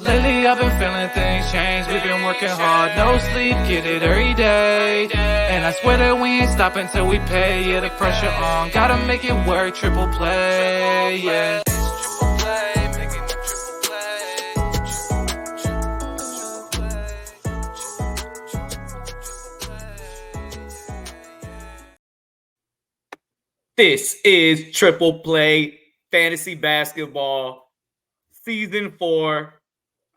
Lately I've been feeling things change. We've been working hard, no sleep, get it every day. And I swear that we ain't stopping till we pay. Yeah, the pressure on, gotta make it work. Triple play, yeah. This is Triple Play Fantasy Basketball Season 4.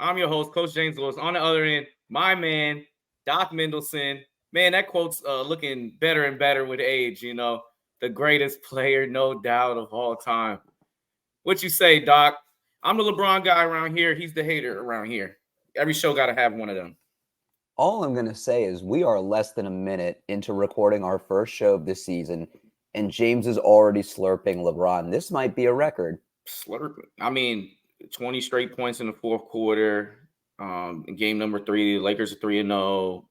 I'm your host, Coach James Lewis. On the other end, my man, Doc Mendelson. Man, that quote's looking better and better with age, you know. The greatest player, no doubt, of all time. What you say, Doc? I'm the LeBron guy around here. He's the hater around here. Every show got to have one of them. All I'm going to say is we are less than a minute into recording our first show of this season, and James is already slurping LeBron. This might be a record. Slurping. I mean, 20 straight points in the fourth quarter. In game number 3, the Lakers are 3-0.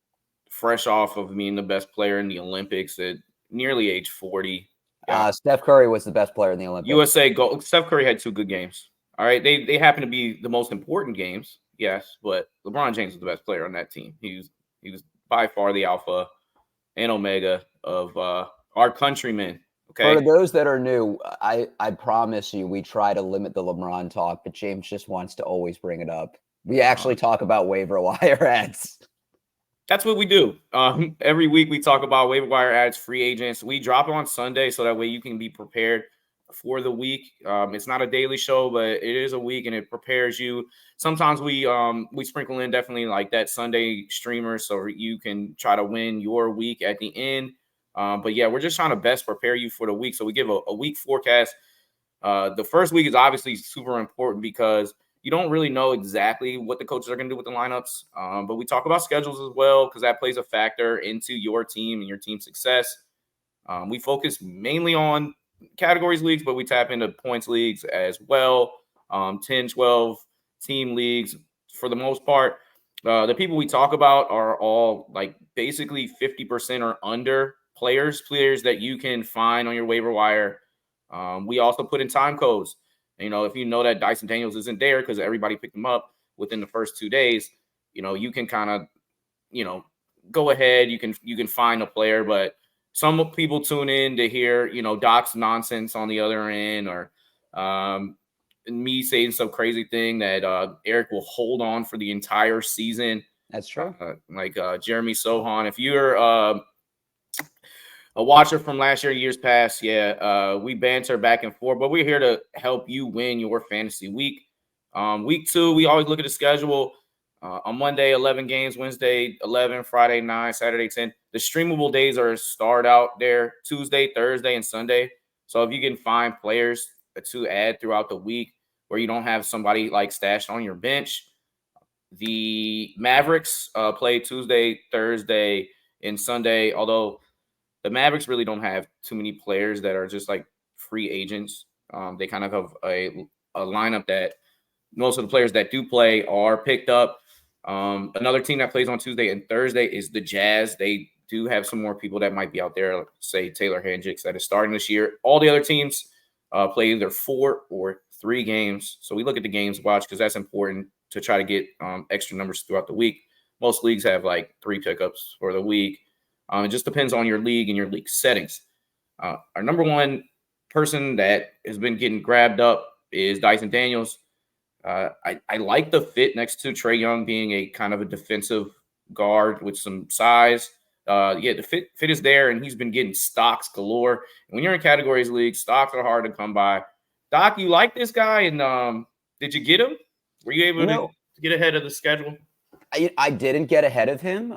Fresh off of being the best player in the Olympics at nearly age 40. Yeah. Steph Curry was the best player in the Olympics. USA gold. Steph Curry had 2 good games. All right, they happen to be the most important games, yes, but LeBron James was the best player on that team. He was by far the alpha and omega of our countrymen. Okay. For those that are new, I promise you, we try to limit the LeBron talk, but James just wants to always bring it up. We actually talk about waiver wire ads. That's what we do. Every week we talk about waiver wire ads, free agents. We drop it on Sunday so that way you can be prepared for the week. It's not a daily show, but it is a week and it prepares you. Sometimes we sprinkle in definitely like that Sunday streamer so you can try to win your week at the end. But yeah, we're just trying to best prepare you for the week. So we give a week forecast. The first week is obviously super important because you don't really know exactly what the coaches are going to do with the lineups. But we talk about schedules as well because that plays a factor into your team and your team's success. We focus mainly on categories leagues, but we tap into points leagues as well. 10, 12 team leagues for the most part. The people we talk about are all like basically 50% or under players that you can find on your waiver wire. We also put in time codes. You know, if you know that Dyson Daniels isn't there because everybody picked him up within the first 2 days, you know, you can kind of, you know, go ahead. You can find a player, but some people tune in to hear, you know, Doc's nonsense on the other end or me saying some crazy thing that Eric will hold on for the entire season. That's true. Like Jeremy Sohan. If you're a watcher from last year, years past, we banter back and forth, but we're here to help you win your fantasy week. Week 2, we always look at the schedule. On Monday, 11 games, Wednesday, 11, Friday, 9, Saturday, 10. The streamable days are starred out there Tuesday, Thursday, and Sunday. So if you can find players to add throughout the week where you don't have somebody like stashed on your bench, the Mavericks play Tuesday, Thursday, and Sunday, although the Mavericks really don't have too many players that are just like free agents. They kind of have a lineup that most of the players that do play are picked up. Another team that plays on Tuesday and Thursday is the Jazz. They do have some more people that might be out there, like, say Taylor Hendricks that is starting this year. All the other teams play either 4 or 3 games. So we look at the games watch because that's important to try to get extra numbers throughout the week. Most leagues have like 3 pickups for the week. It just depends on your league and your league settings. Our number one person that has been getting grabbed up is Dyson Daniels. I like the fit next to Trae Young being a kind of a defensive guard with some size. The fit is there, and he's been getting stocks galore. And when you're in categories league, stocks are hard to come by. Doc, you like this guy, and did you get him? Were you able to get ahead of the schedule? I didn't get ahead of him.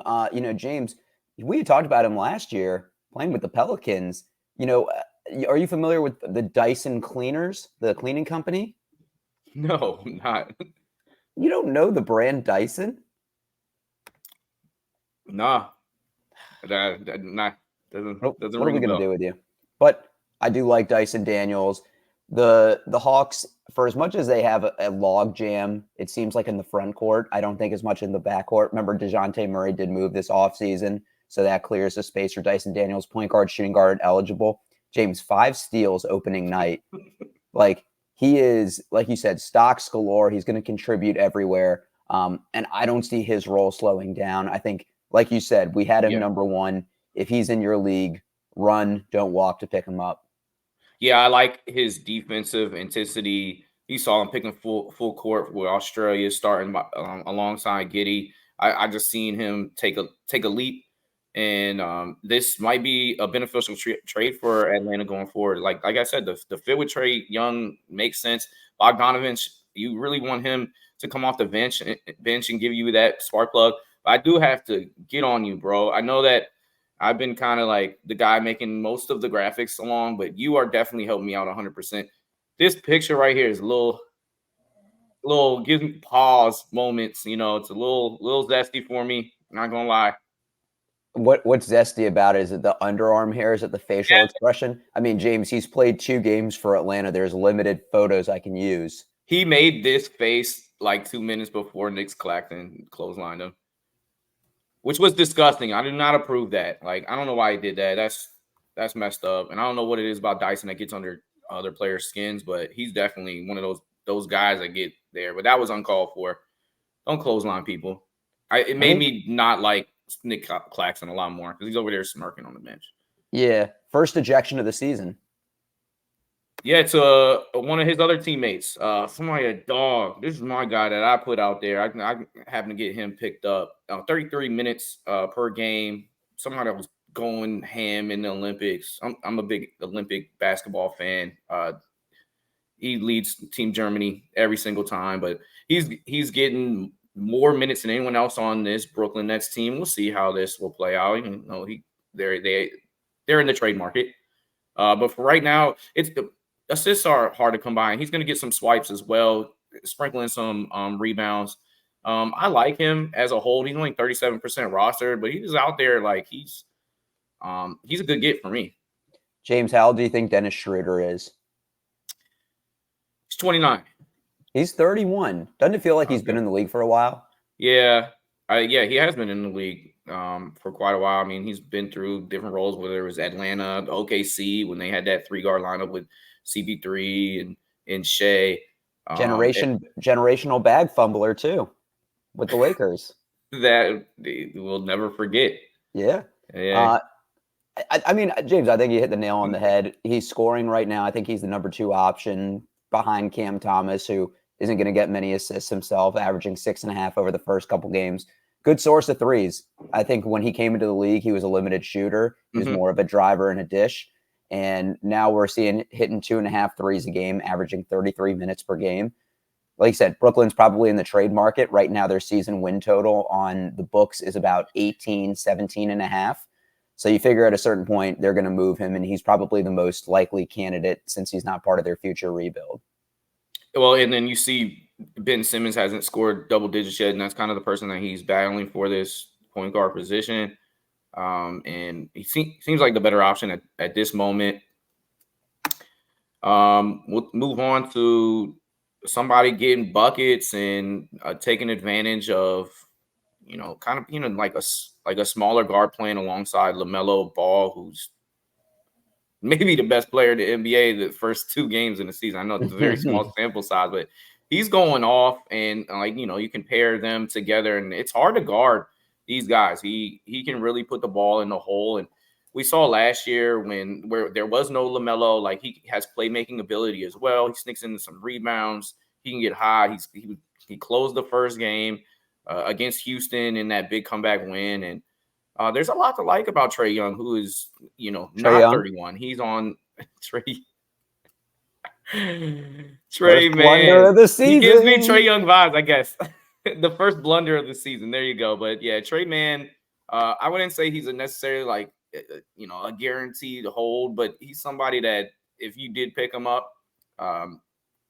James, we had talked about him last year playing with the Pelicans. Are you familiar with the Dyson Cleaners, the cleaning company? No, not. You don't know the brand Dyson? Nah. Doesn't What are ring we a going to bell. do with you? But I do like Dyson Daniels. The Hawks, for as much as they have a log jam, it seems like in the front court, I don't think as much in the back court. Remember, DeJounte Murray did move this offseason, so that clears the space for Dyson Daniels, point guard, shooting guard, eligible. James, 5 steals opening night. He is, like you said, stocks galore. He's going to contribute everywhere. And I don't see his role slowing down. I think, like you said, we had him Yeah. number one. If he's in your league, run, don't walk to pick him up. Yeah, I like his defensive intensity. You saw him picking full court with Australia, starting alongside Giddy. I just seen him take a leap, and this might be a beneficial trade for Atlanta going forward. Like I said, the fit with Trae Young makes sense. Bogdanovich, you really want him to come off the bench and give you that spark plug. But I do have to get on you, bro. I know that I've been kind of like the guy making most of the graphics along, but you are definitely helping me out 100%. This picture right here is a little gives me pause moments. It's a little zesty for me. Not gonna lie. What's zesty about it? Is it the underarm hair? Is it the facial Yeah. expression? I mean, James, he's played 2 games for Atlanta. There's limited photos I can use. He made this face like 2 minutes before Nick Claxton clotheslined him, which was disgusting. I do not approve that. Like, I don't know why he did that. That's messed up. And I don't know what it is about Dyson that gets under other players' skins, but he's definitely one of those guys that get there. But that was uncalled for. Don't clothesline people. It made me not like Nick Claxton a lot more because he's over there smirking on the bench. Yeah, first ejection of the season. Yeah, to one of his other teammates, somebody a dog. This is my guy that I put out there. I happen to get him picked up. 33 minutes per game. Somehow that was going ham in the Olympics. I'm a big Olympic basketball fan. He leads Team Germany every single time, but he's getting more minutes than anyone else on this Brooklyn Nets team. We'll see how this will play out. They're in the trade market, but for right now, assists are hard to come by. And he's going to get some swipes as well, sprinkling some rebounds. I like him as a whole. He's only 37% roster, but he's out there like he's a good get for me. James, how old do you think Dennis Schroder is? He's 29. He's 31. Doesn't it feel like he's been in the league for a while? Yeah. He has been in the league for quite a while. I mean, he's been through different roles, whether it was Atlanta, OKC, when they had that 3-guard lineup with CP3 and Shea. Generational bag fumbler, too, with the Lakers. That we'll never forget. Yeah. I mean, James, I think you hit the nail on the head. He's scoring right now. I think he's the number 2 option behind Cam Thomas, who isn't going to get many assists himself, averaging 6.5 over the first couple games. Good source of threes. I think when he came into the league, he was a limited shooter. He was more of a driver and a dish. And now we're seeing hitting 2.5 threes a game, averaging 33 minutes per game. Like you said, Brooklyn's probably in the trade market. Right now, their season win total on the books is about 17.5. So you figure at a certain point, they're going to move him, and he's probably the most likely candidate since he's not part of their future rebuild. Well, and then you see Ben Simmons hasn't scored double digits yet, and that's kind of the person that he's battling for this point guard position. And he seems like the better option at this moment. We'll move on to somebody getting buckets and taking advantage of, like a smaller guard playing alongside LaMelo Ball, who's maybe the best player in the NBA the first 2 games in the season. I know it's a very small sample size, but he's going off, and you can pair them together, and it's hard to guard these guys. He can really put the ball in the hole, and we saw last year where there was no LaMelo, like he has playmaking ability as well. He sneaks into some rebounds. He can get hot. He closed the first game against Houston in that big comeback win, and there's a lot to like about Trae Young, who is, not 31. He's on Trae Blunder of the season. He gives me Trae Young vibes, I guess. The first blunder of the season. There you go. But yeah, Tre Mann, I wouldn't say he's a necessarily a guaranteed hold, but he's somebody that if you did pick him up,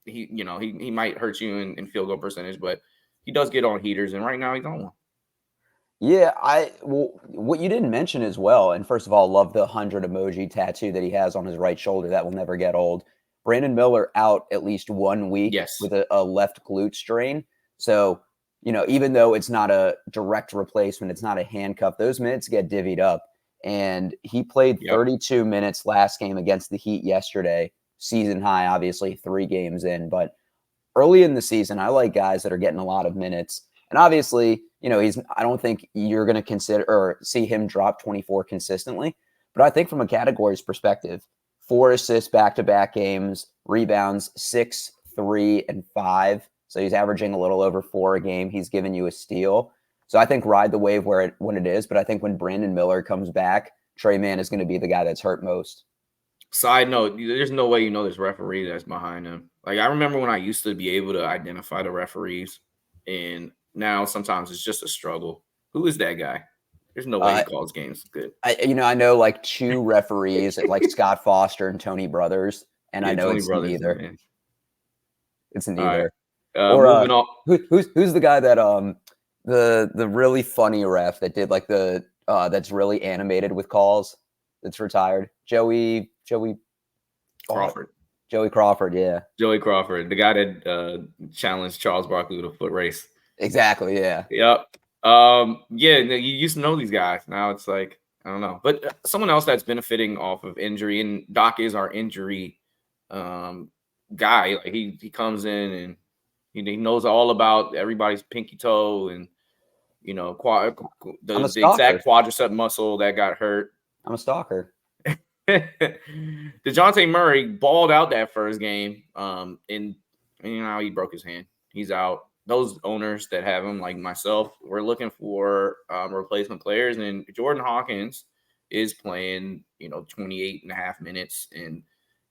he might hurt you in field goal percentage, but he does get on heaters, and right now he's on one. Yeah, what you didn't mention as well, and first of all, love the 100 emoji tattoo that he has on his right shoulder. That will never get old. Brandon Miller out at least 1 week with a left glute strain. So, even though it's not a direct replacement, it's not a handcuff, those minutes get divvied up. And he played 32 minutes last game against the Heat yesterday. Season high, obviously 3 games in. But early in the season, I like guys that are getting a lot of minutes. And obviously, I don't think you're going to consider or see him drop 24 consistently. But I think from a categories perspective, 4 assists back-to-back games, rebounds 6, 3, and 5. So he's averaging a little over 4 a game. He's given you a steal. So I think ride the wave when it is. But I think when Brandon Miller comes back, Tre Mann is going to be the guy that's hurt most. Side note, there's no way there's referee that's behind him. Like, I remember when I used to be able to identify the referees, and now sometimes it's just a struggle. Who is that guy? There's no way he calls games good. I know like 2 referees, like Scott Foster and Tony Brothers, and I know Tony it's Brothers, neither. Man. It's neither. Right. Moving on. Who's the guy that the really funny ref that did like the that's really animated with calls that's retired? Joey Crawford. Joey Crawford, yeah. Joey Crawford, the guy that challenged Charles Barkley with a foot race. Exactly, yeah. Yep. Yeah, you used to know these guys. Now it's like, I don't know. But someone else that's benefiting off of injury, and Doc is our injury guy. Like he comes in and he knows all about everybody's pinky toe and the exact quadricep muscle that got hurt. I'm a stalker. DeJounte Murray balled out that first game. And he broke his hand. He's out. Those owners that have him, like myself, we're looking for replacement players. And Jordan Hawkins is playing, 28 and a half minutes. And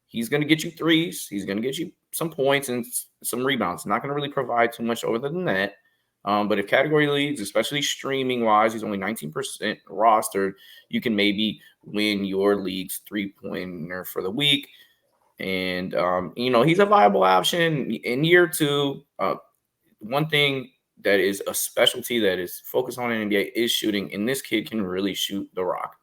he's going to get you threes. He's going to get you some points and some rebounds. Not going to really provide too much other than that. But if category leagues, especially streaming-wise, he's only 19% rostered, you can maybe win your league's three-pointer for the week. And, he's a viable option in year 2. One thing that is a specialty that is focused on in NBA is shooting, and this kid can really shoot the rock.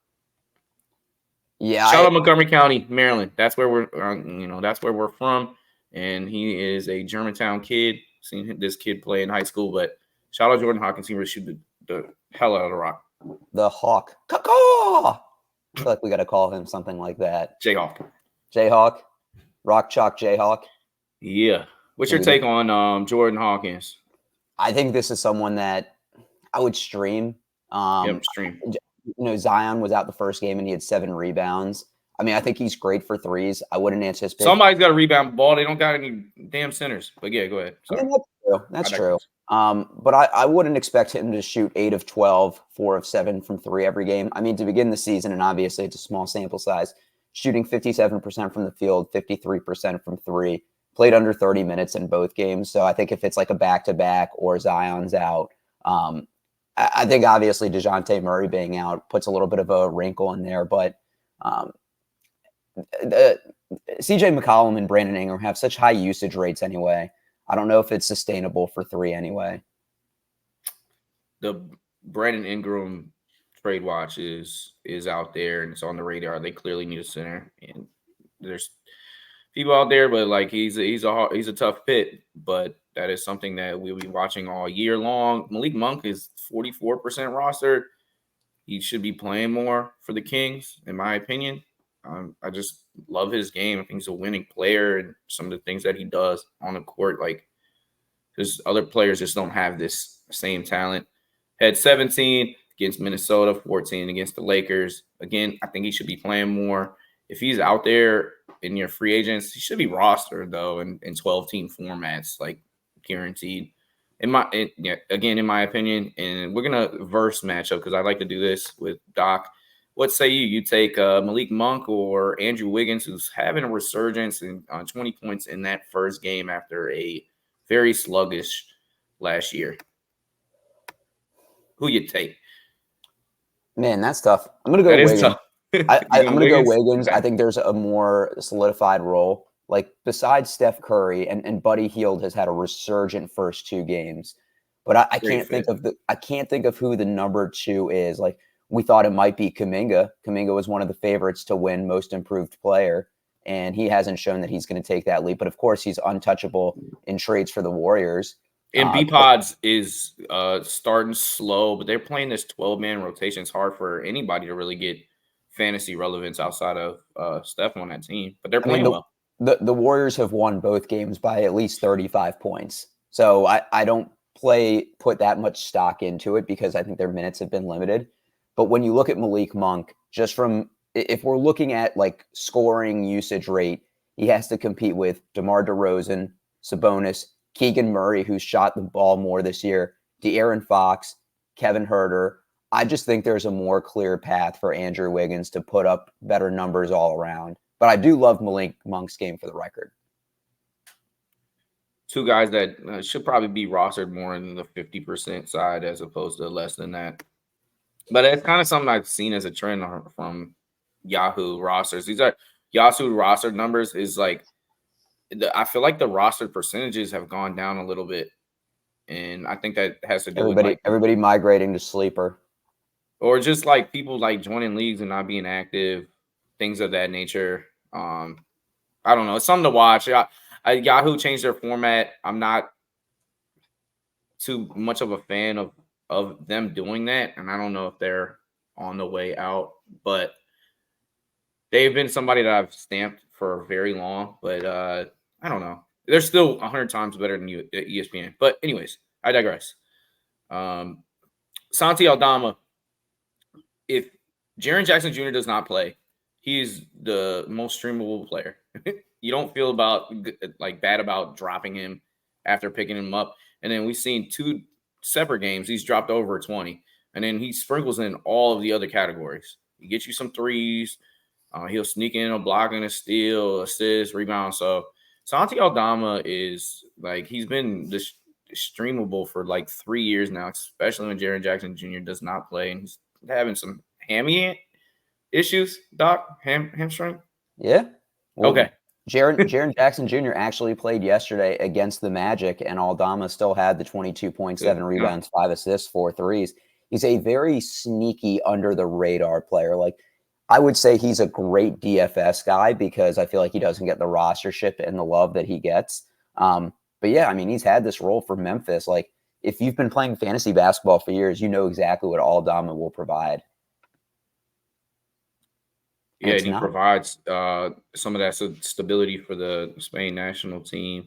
Yeah. Shout out Montgomery County, Maryland. That's where we're from. And he is a Germantown kid. Seen this kid play in high school, but shout out Jordan Hawkins. He really shoot the hell out of the rock. The Hawk. Caw-caw! I feel like we got to call him something like that. Jayhawk. Rock Chalk Jayhawk. Yeah. What's your take on Jordan Hawkins? I think this is someone that I would stream. Stream. Zion was out the first game and he had 7 rebounds. I mean, I think he's great for threes. I wouldn't anticipate. Somebody's got to rebound the ball. They don't got any damn centers. But yeah, go ahead. I mean, that's true. But I wouldn't expect him to shoot 8 of 12, 4 of 7 from 3 every game. I mean, to begin the season, and obviously it's a small sample size, shooting 57% from the field, 53% from 3, played under 30 minutes in both games. So I think if it's like a back-to-back or Zion's out, I think obviously DeJounte Murray being out puts a little bit of a wrinkle in there. But CJ McCollum and Brandon Ingram have such high usage rates anyway. I don't know if it's sustainable for 3 anyway. The Brandon Ingram trade watch is out there and it's on the radar. They clearly need a center, and there's people out there, but like he's a tough fit. But that is something that we'll be watching all year long. Malik Monk is 44% rostered. He should be playing more for the Kings, in my opinion. I just love his game. I think he's a winning player, and some of the things that he does on the court, like, there's other players just don't have this same talent. Had 17 against Minnesota, 14 against the Lakers. Again, I think he should be playing more. If he's out there in your free agents, he should be rostered though in 12-team formats, like guaranteed. In my opinion, and we're gonna verse matchup because I like to do this with Doc. What say you? You take Malik Monk or Andrew Wiggins, who's having a resurgence and 20 points in that first game after a very sluggish last year. Who you take? Man, that's tough. I'm gonna go Wiggins. Tough. I'm gonna go Wiggins. I think there's a more solidified role. Like besides Steph Curry and Buddy Hield has had a resurgent first 2 games, but I can't think of who the number 2 is. Like, we thought it might be Kuminga. Kuminga was one of the favorites to win Most Improved Player, and he hasn't shown that he's going to take that leap. But of course, he's untouchable in trades for the Warriors. And B-Pods is starting slow, but they're playing this 12-man rotation. It's hard for anybody to really get fantasy relevance outside of Steph on that team. But they're playing well. The Warriors have won both games by at least 35 points. So I don't put that much stock into it because I think their minutes have been limited. But when you look at Malik Monk, just from if we're looking at like scoring usage rate, he has to compete with DeMar DeRozan, Sabonis, Keegan Murray, who's shot the ball more this year, De'Aaron Fox, Kevin Huerter. I just think there's a more clear path for Andrew Wiggins to put up better numbers all around. But I do love Malik Monk's game for the record. Two guys that should probably be rostered more in the 50% side as opposed to less than that. But it's kind of something I've seen as a trend from Yahoo rosters. These are Yahoo roster numbers is like, I feel like the roster percentages have gone down a little bit. And I think that has to do with everybody migrating to sleeper. Or just like people like joining leagues and not being active, things of that nature. I don't know. It's something to watch. Yahoo changed their format. I'm not too much of a fan of them doing that, and I don't know if they're on the way out, but they've been somebody that I've stamped for very long, but I don't know. They're still 100 times better than ESPN. But anyways, I digress. Santi Aldama, if Jaren Jackson Jr. does not play, he's the most streamable player. You don't feel bad about dropping him after picking him up. And then we've seen 2 separate games. He's dropped over 20. And then he sprinkles in all of the other categories. He gets you some threes. He'll sneak in a block and a steal, assist, rebound. So Santi Aldama is he's been this streamable for 3 years now, especially when Jaren Jackson Jr. does not play. And he's having some hammy issues, Doc? Hamstring? Yeah. Well, okay. Jaren Jackson Jr. actually played yesterday against the Magic, and Aldama still had the 22.7 rebounds, 5 assists, 4 threes. He's a very sneaky, under-the-radar player. I would say he's a great DFS guy because I feel like he doesn't get the rostership and the love that he gets. But yeah, I mean, he's had this role for Memphis. If you've been playing fantasy basketball for years, you know exactly what Aldama will provide. Yeah, and he provides some of that stability for the Spain national team.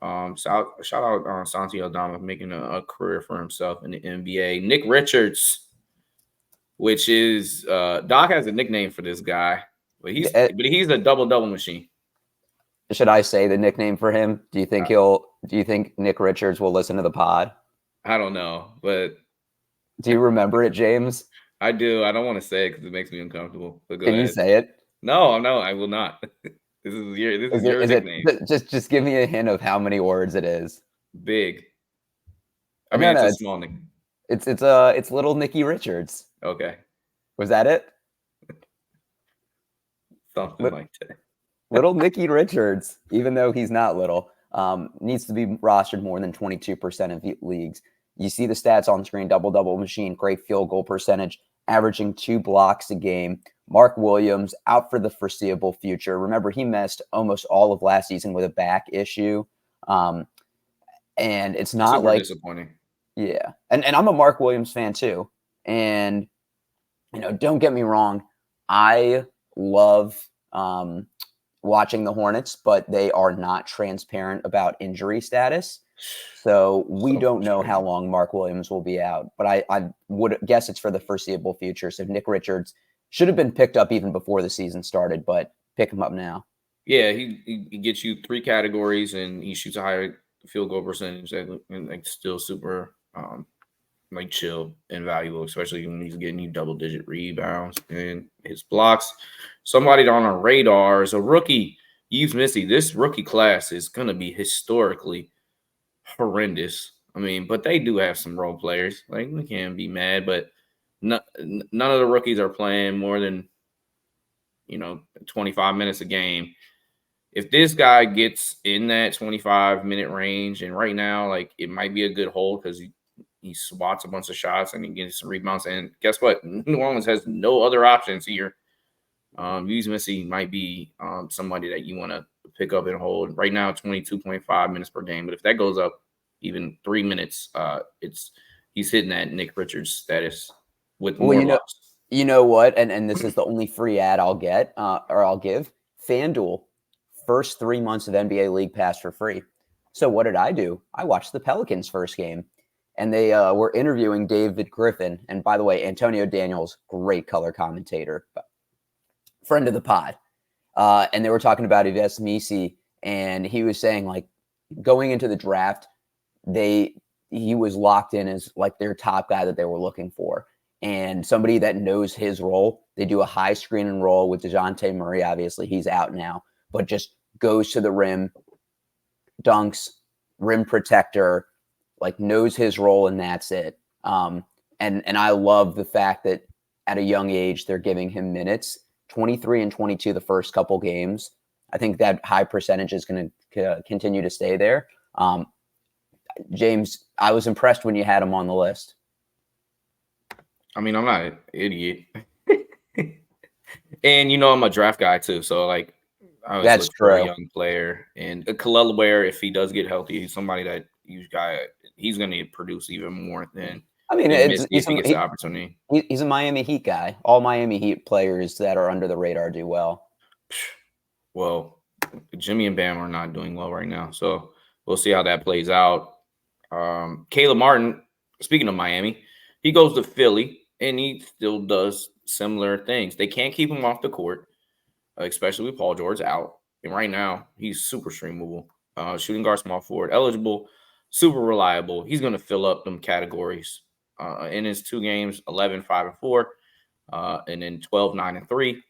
Shout out Santi Aldama making a career for himself in the NBA. Nic Richards, which is Doc has a nickname for this guy, but he's a double machine. Should I say the nickname for him? Do you think Nic Richards will listen to the pod? I don't know, but do you remember it, James? I do. I don't want to say it because it makes me uncomfortable. But go Can ahead. you say it? No, I will not. This is your nickname. Just give me a hint of how many words it is. Big. I mean, it's a small nickname. It's little Nicky Richards. Okay. Was that it? Something like that. Little Nicky Richards, even though he's not little, needs to be rostered more than 22% of leagues. You see the stats on screen, double machine, great field goal percentage, averaging 2 blocks a game. Mark Williams out for the foreseeable future. Remember, he missed almost all of last season with a back issue. And it's not super disappointing. Yeah. And I'm a Mark Williams fan too. And, don't get me wrong. I love watching the Hornets, but they are not transparent about injury status. So we don't know how long Mark Williams will be out, but I would guess it's for the foreseeable future. So Nic Richards should have been picked up even before the season started, but pick him up now. Yeah, he gets you 3 categories, and he shoots a higher field goal percentage, and still super chill and valuable, especially when he's getting you double-digit rebounds and his blocks. Somebody on our radar is a rookie, Yves Missi. This rookie class is going to be historically horrendous. I mean, but they do have some role players. We can't be mad, but none of the rookies are playing more than 25 minutes a game. If this guy gets in that 25-minute range, and right now, it might be a good hold because he swats a bunch of shots and he gets some rebounds. And guess what? New Orleans has no other options here. Yves Missi might be somebody that you want to pick up and hold. Right now, 22.5 minutes per game. But if that goes up even 3 minutes, he's hitting that Nic Richards status with more loss. You know what? And this is the only free ad I'll get or I'll give. FanDuel, first 3 months of NBA League Pass for free. So what did I do? I watched the Pelicans first game. and they were interviewing David Griffin. And by the way, Antonio Daniels, great color commentator, friend of the pod. And they were talking about Yves Missi, and he was saying, like, going into the draft, he was locked in as like their top guy that they were looking for, and somebody that knows his role. They do a high screen and roll with DeJounte Murray. Obviously, he's out now, but just goes to the rim, dunks, rim protector, like knows his role, and that's it. And I love the fact that at a young age they're giving him minutes. 23 and 22 the first couple games. I think that high percentage is going to continue to stay there. James, I was impressed when you had him on the list. I mean, I'm not an idiot. And, I'm a draft guy too. So, like, I always look for a young player. And Kalel Ware, if he does get healthy, he's somebody that he's going to produce even more than if he gets the opportunity. He's a Miami Heat guy. All Miami Heat players that are under the radar do well. Well, Jimmy and Bam are not doing well right now. So, we'll see how that plays out. Caleb Martin, speaking of Miami, he goes to Philly, and he still does similar things. They can't keep him off the court, especially with Paul George out. And right now, he's super streamable. Shooting guard, small forward, eligible, super reliable. He's going to fill up them categories. In his 2 games, 11, 5, and 4, and then 12, 9, and 3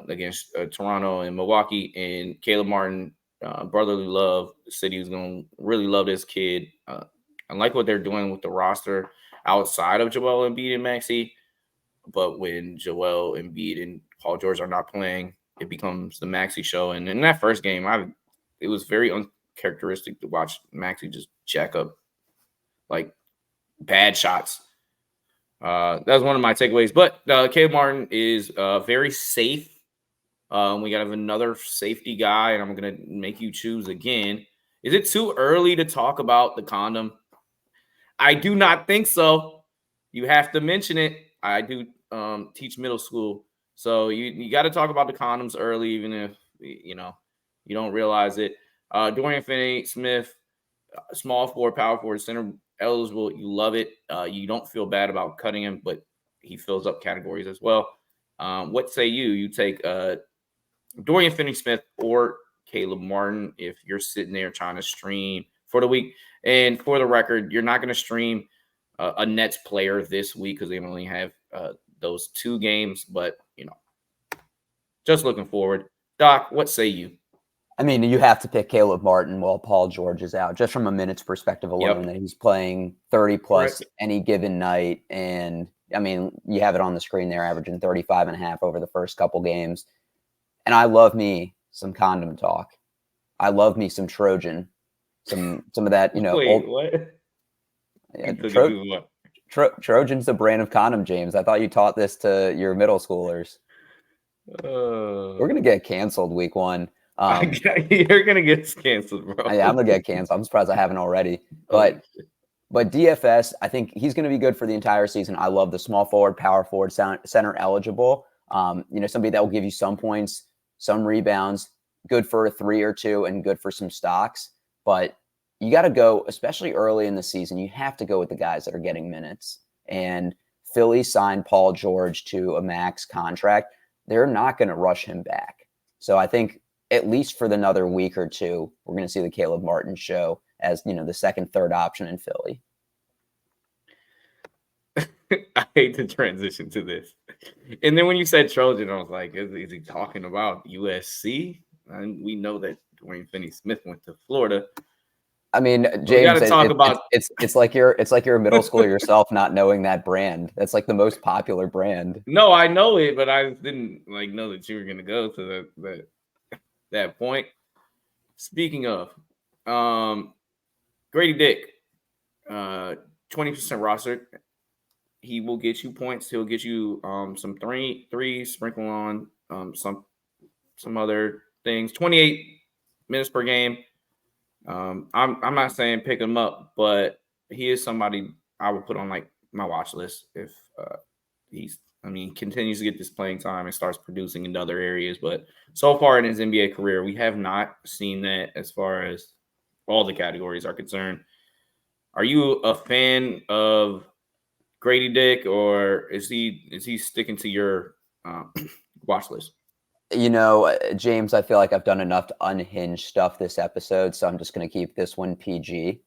against Toronto and Milwaukee. And Caleb Martin, brotherly love. The city is going to really love this kid. I like what they're doing with the roster outside of Joel Embiid and Maxey. But when Joel Embiid and Paul George are not playing, it becomes the Maxey show. And in that first game, it was very uncharacteristic to watch Maxey just jack up like bad shots. That was one of my takeaways. But Caleb Martin is very safe. We got another safety guy, and I'm going to make you choose again. Is it too early to talk about the condom? I do not think so. You have to mention it. I do teach middle school. So you got to talk about the condoms early, even if, you don't realize it. Dorian Finney-Smith, small forward, power forward, center eligible. You love it. You don't feel bad about cutting him, but he fills up categories as well. What say you? You take Dorian Finney-Smith or Caleb Martin if you're sitting there trying to stream for the week. And for the record, you're not going to stream a Nets player this week because they only have those 2 games. But, just looking forward. Doc, what say you? I mean, you have to pick Caleb Martin while Paul George is out, just from a minutes perspective alone, that he's playing 30-plus any given night. And, I mean, you have it on the screen there, averaging 35.5 over the first couple games. And I love me some condom talk. I love me some Trojan, some of that, Wait, what? Yeah, Trojan's the brand of condom, James. I thought you taught this to your middle schoolers. We're going to get canceled week 1. You're going to get canceled, bro. Yeah, I'm going to get canceled. I'm surprised I haven't already. But DFS, I think he's going to be good for the entire season. I love the small forward, power forward, center eligible. Somebody that will give you some points, some rebounds, good for a 3 or 2, and good for some stocks. But you got to go, especially early in the season, you have to go with the guys that are getting minutes. And Philly signed Paul George to a max contract. They're not going to rush him back. So I think at least for another week or 2, we're going to see the Caleb Martin show as, the second, third option in Philly. I hate to transition to this. And then when you said Trojan, I was like, is he talking about USC? And we know that Dorian Finney-Smith went to Florida. I mean, James, it's like you're a middle schooler yourself not knowing that brand. That's like the most popular brand. No, I know it, but I didn't know that you were going to go to that point. Speaking of, Gradey Dick, 20% roster. He will get you points. He'll get you some threes, sprinkle on some other things. 28 minutes per game. I'm not saying pick him up, but he is somebody I would put on my watch list if continues to get this playing time and starts producing in other areas. But so far in his NBA career, we have not seen that as far as all the categories are concerned. Are you a fan of Gradey Dick, or is he sticking to your watch list? James, I feel like I've done enough to unhinge stuff this episode, so I'm just going to keep this one PG.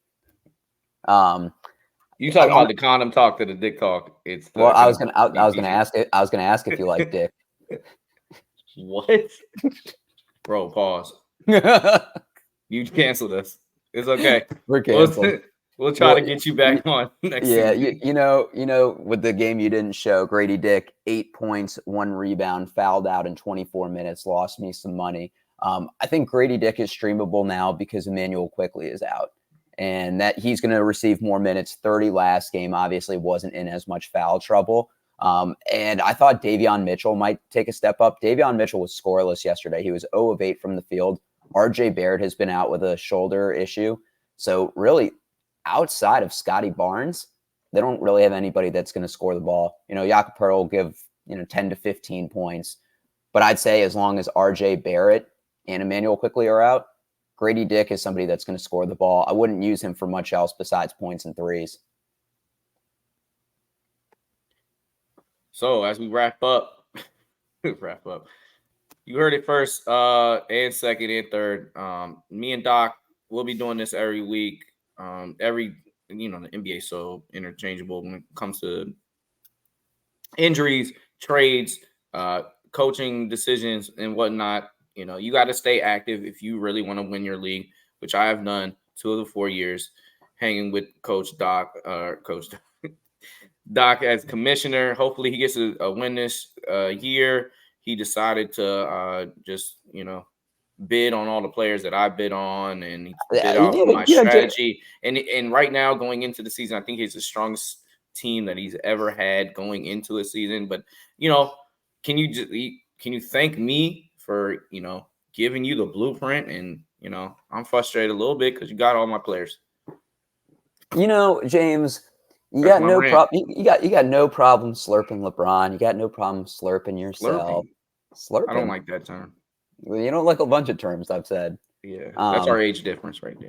You talk about the condom talk to the dick talk. It's well, I was gonna ask if you like dick. What? Bro, pause. You canceled us. It's okay. We're canceled. We'll try to get you back on next season. You know, with the game you didn't show, Gradey Dick, 8 points, 1 rebound, fouled out in 24 minutes, lost me some money. I think Gradey Dick is streamable now because Emmanuel Quickly is out. And that he's going to receive more minutes. 30 last game, obviously wasn't in as much foul trouble. And I thought Davion Mitchell might take a step up. Davion Mitchell was scoreless yesterday. He was 0 of 8 from the field. RJ Barrett has been out with a shoulder issue. So really, outside of Scotty Barnes, they don't really have anybody that's going to score the ball. Jakob Pearl will give 10 to 15 points. But I'd say as long as RJ Barrett and Emmanuel Quickly are out, Gradey Dick is somebody that's going to score the ball. I wouldn't use him for much else besides points and threes. So as we wrap up, you heard it first, and second and third. Me and Doc will be doing this every week. The NBA is so interchangeable when it comes to injuries, trades, coaching decisions, and whatnot. You got to stay active if you really want to win your league, which I have done 2 of the 4 years, hanging with Coach Doc as commissioner. Hopefully he gets a win this year. He decided to just, bid on all the players that I bid on, and he bid off my strategy. And right now, going into the season, I think he's the strongest team that he's ever had going into a season. But, can you thank me for, giving you the blueprint? And, I'm frustrated a little bit because you got all my players. James, you got no problem. You got no problem slurping LeBron. You got no problem slurping yourself. Slurping. I don't like that term. Well, you don't like a bunch of terms I've said. Yeah, that's our age difference right there.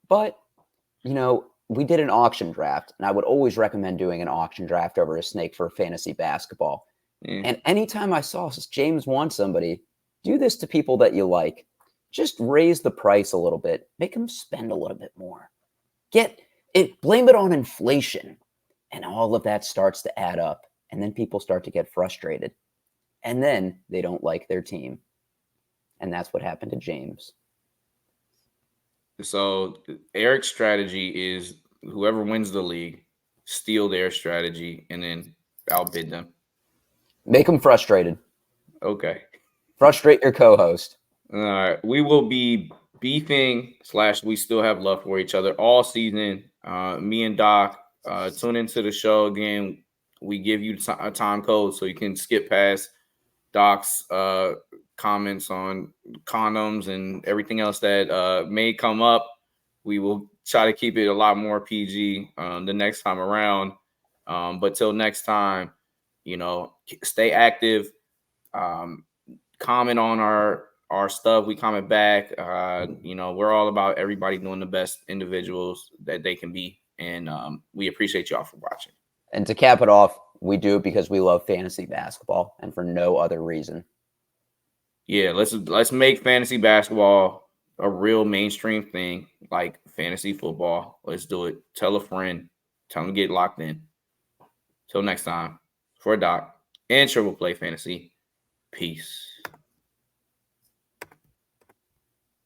But we did an auction draft, and I would always recommend doing an auction draft over a snake for fantasy basketball. Yeah. And anytime I saw James want somebody, do this to people that you like. Just raise the price a little bit. Make them spend a little bit more. Blame it on inflation. And all of that starts to add up. And then people start to get frustrated. And then they don't like their team. And that's what happened to James. So Eric's strategy is whoever wins the league, steal their strategy, and then outbid them. Make them frustrated. Okay. Frustrate your co-host. All right. We will be beefing / we still have love for each other all season. Me and Doc, tune into the show again. We give you a time code so you can skip past Doc's comments on condoms and everything else that may come up. We will try to keep it a lot more PG the next time around. But till next time, stay active. Comment on our stuff. We comment back. We're all about everybody doing the best individuals that they can be. And we appreciate y'all for watching. And to cap it off, we do it because we love fantasy basketball and for no other reason. Yeah, let's make fantasy basketball a real mainstream thing like fantasy football. Let's do it. Tell a friend. Tell them to get locked in. Till next time, for Doc and Triple Play Fantasy, peace.